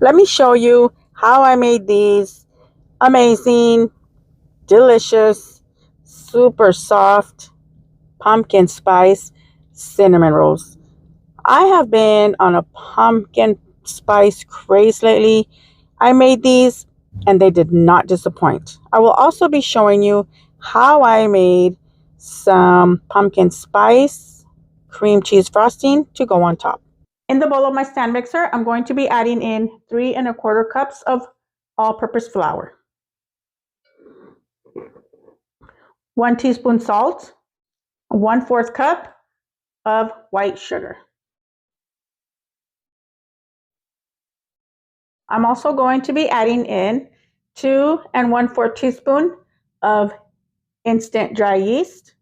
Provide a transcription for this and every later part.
Let me show you how I made these amazing, delicious, super soft pumpkin spice cinnamon rolls. I have been on a pumpkin spice craze lately. I made these and they did not disappoint. I will also be showing you how I made some pumpkin spice cream cheese frosting to go on top. In the bowl of my stand mixer, I'm going to be adding in 3¼ cups of all-purpose flour, 1 teaspoon salt, 1/4 cup of white sugar. I'm also going to be adding in 2 1/4 teaspoon of instant dry yeast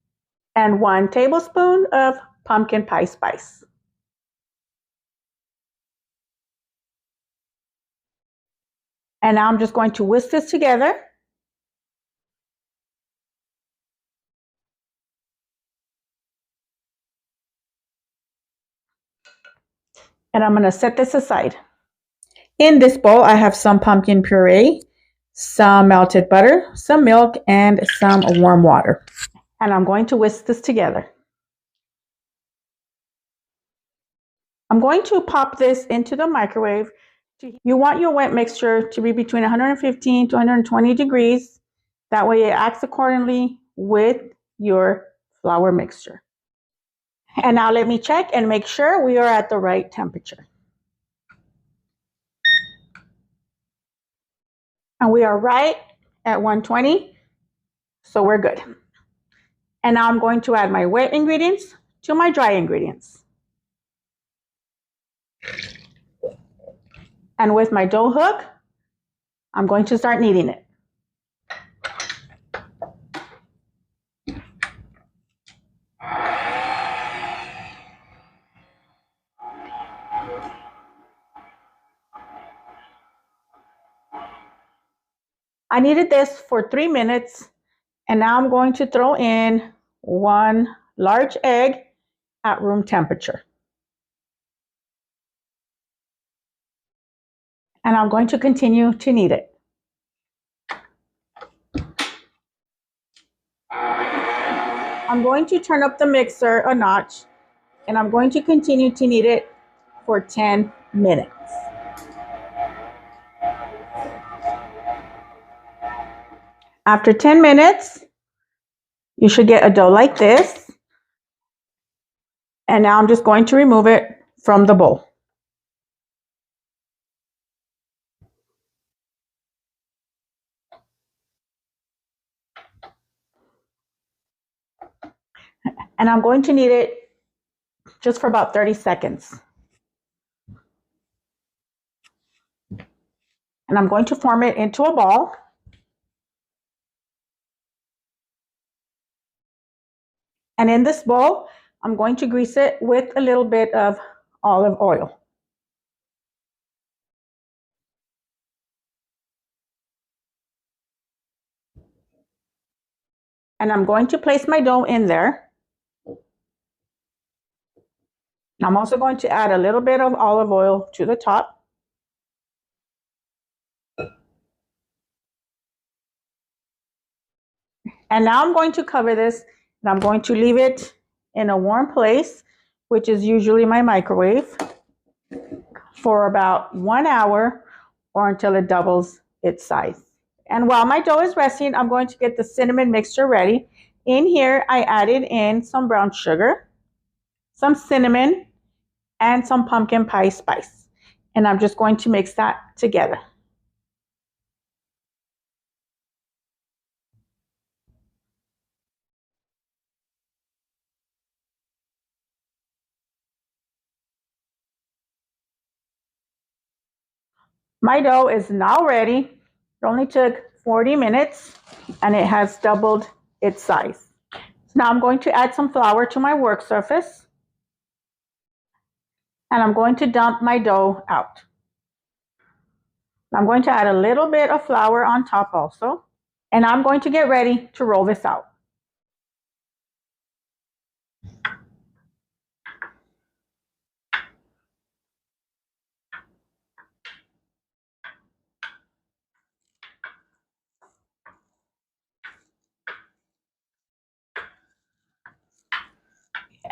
and 1 tablespoon of pumpkin pie spice. And now I'm just going to whisk this together. And I'm going to set this aside. In this bowl, I have some pumpkin puree, some melted butter, some milk, and some warm water. And I'm going to whisk this together. I'm going to pop this into the microwave. You want your wet mixture to be between 115 to 120 degrees. That way it acts accordingly with your flour mixture. And now let me check and make sure we are at the right temperature. And we are right at 120, so we're good. And now I'm going to add my wet ingredients to my dry ingredients. And with my dough hook, I'm going to start kneading it. I kneaded this for 3 minutes, and now I'm going to throw in 1 large egg at room temperature. And I'm going to continue to knead it. I'm going to turn up the mixer a notch, and I'm going to continue to knead it for 10 minutes. After 10 minutes, you should get a dough like this. And now I'm just going to remove it from the bowl. And I'm going to knead it just for about 30 seconds. And I'm going to form it into a ball. And in this bowl, I'm going to grease it with a little bit of olive oil. And I'm going to place my dough in there. I'm also going to add a little bit of olive oil to the top. And now I'm going to cover this, and I'm going to leave it in a warm place, which is usually my microwave, for about 1 hour or until it doubles its size. And while my dough is resting, I'm going to get the cinnamon mixture ready. In here, I added in some brown sugar, some cinnamon, and some pumpkin pie spice. And I'm just going to mix that together. My dough is now ready. It only took 40 minutes and it has doubled its size. So now I'm going to add some flour to my work surface, and I'm going to dump my dough out. I'm going to add a little bit of flour on top also, and I'm going to get ready to roll this out.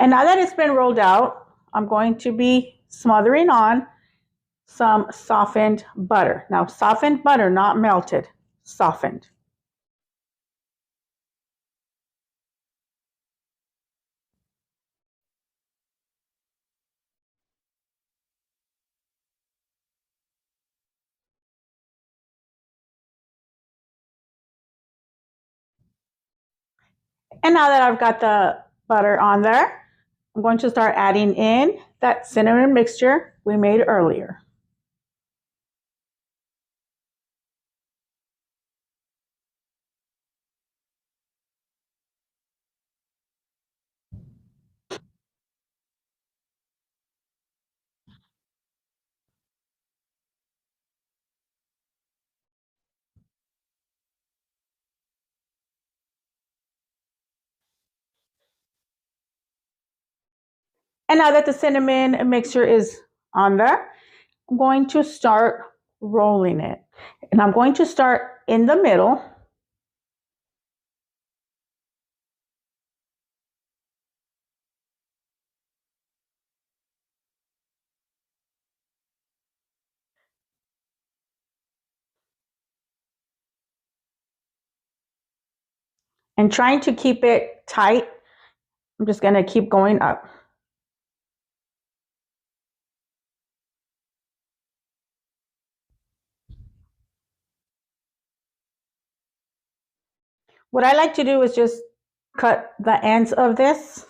And now that it's been rolled out, I'm going to be smothering on some softened butter. Now, softened butter, not melted, softened. And now that I've got the butter on there, I'm going to start adding in that cinnamon mixture we made earlier. And now that the cinnamon mixture is on there, I'm going to start rolling it. And I'm going to start in the middle. And trying to keep it tight. I'm just going to keep going up. What I like to do is just cut the ends of this.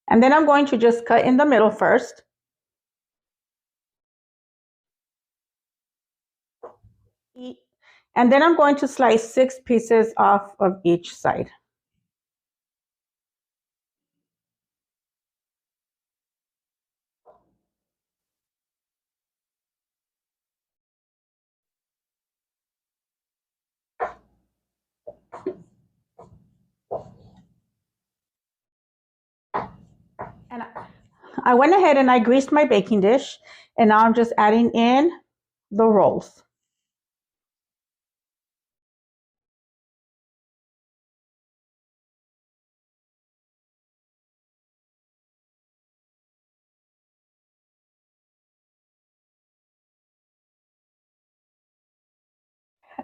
And then I'm going to just cut in the middle first. And then I'm going to slice 6 pieces off of each side. And I went ahead and I greased my baking dish, and now I'm just adding in the rolls.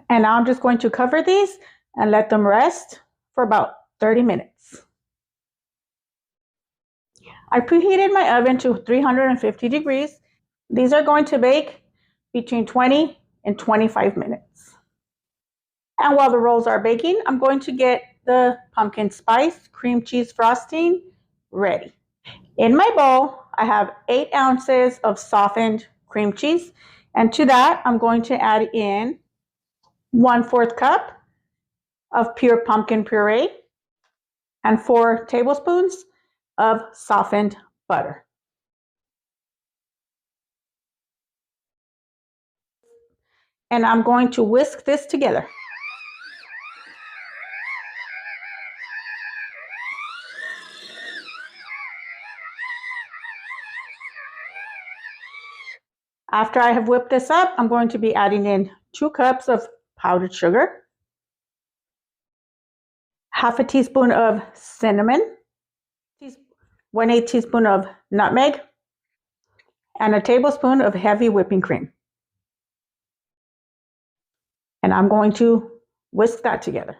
And now I'm just going to cover these and let them rest for about 30 minutes. I preheated my oven to 350 degrees. These are going to bake between 20 and 25 minutes. And while the rolls are baking, I'm going to get the pumpkin spice cream cheese frosting ready. In my bowl, I have 8 ounces of softened cream cheese. And to that, I'm going to add in 1/4 cup of pure pumpkin puree and 4 tablespoons of softened butter. And I'm going to whisk this together. After I have whipped this up, I'm going to be adding in 2 cups of powdered sugar, half a teaspoon of cinnamon, 1/8 teaspoon of nutmeg, and a tablespoon of heavy whipping cream. And I'm going to whisk that together.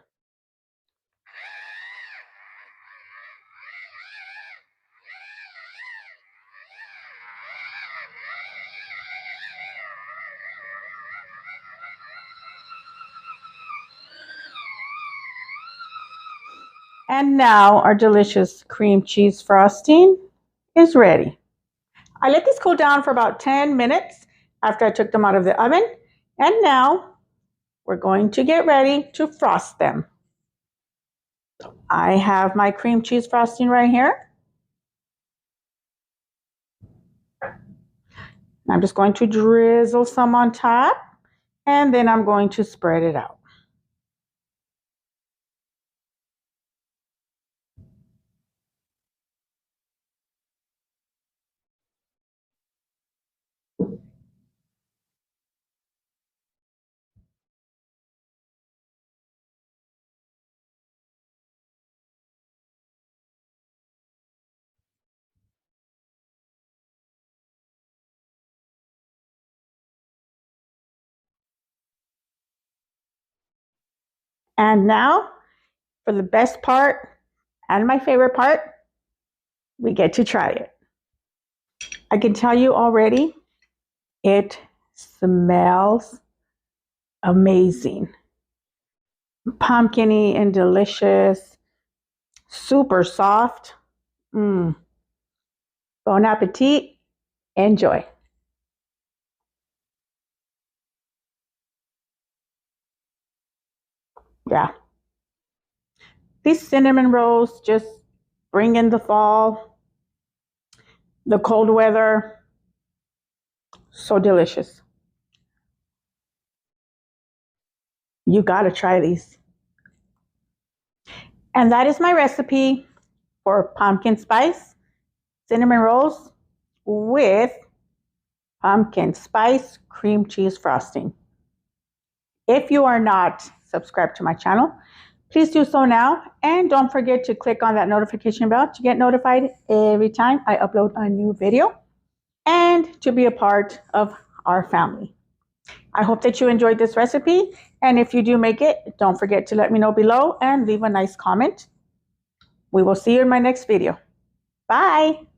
And now our delicious cream cheese frosting is ready. I let this cool down for about 10 minutes after I took them out of the oven. And now we're going to get ready to frost them. I have my cream cheese frosting right here. I'm just going to drizzle some on top, and then I'm going to spread it out. And now for the best part and my favorite part, we get to try it. I can tell you already, it smells amazing. Pumpkiny and delicious, super soft. Bon appetit. Enjoy. Yeah. These cinnamon rolls just bring in the fall, the cold weather. So delicious. You got to try these. And that is my recipe for pumpkin spice cinnamon rolls with pumpkin spice cream cheese frosting. If you are not subscribed to my channel, please do so now. And don't forget to click on that notification bell to get notified every time I upload a new video and to be a part of our family. I hope that you enjoyed this recipe. And if you do make it, don't forget to let me know below and leave a nice comment. We will see you in my next video. Bye.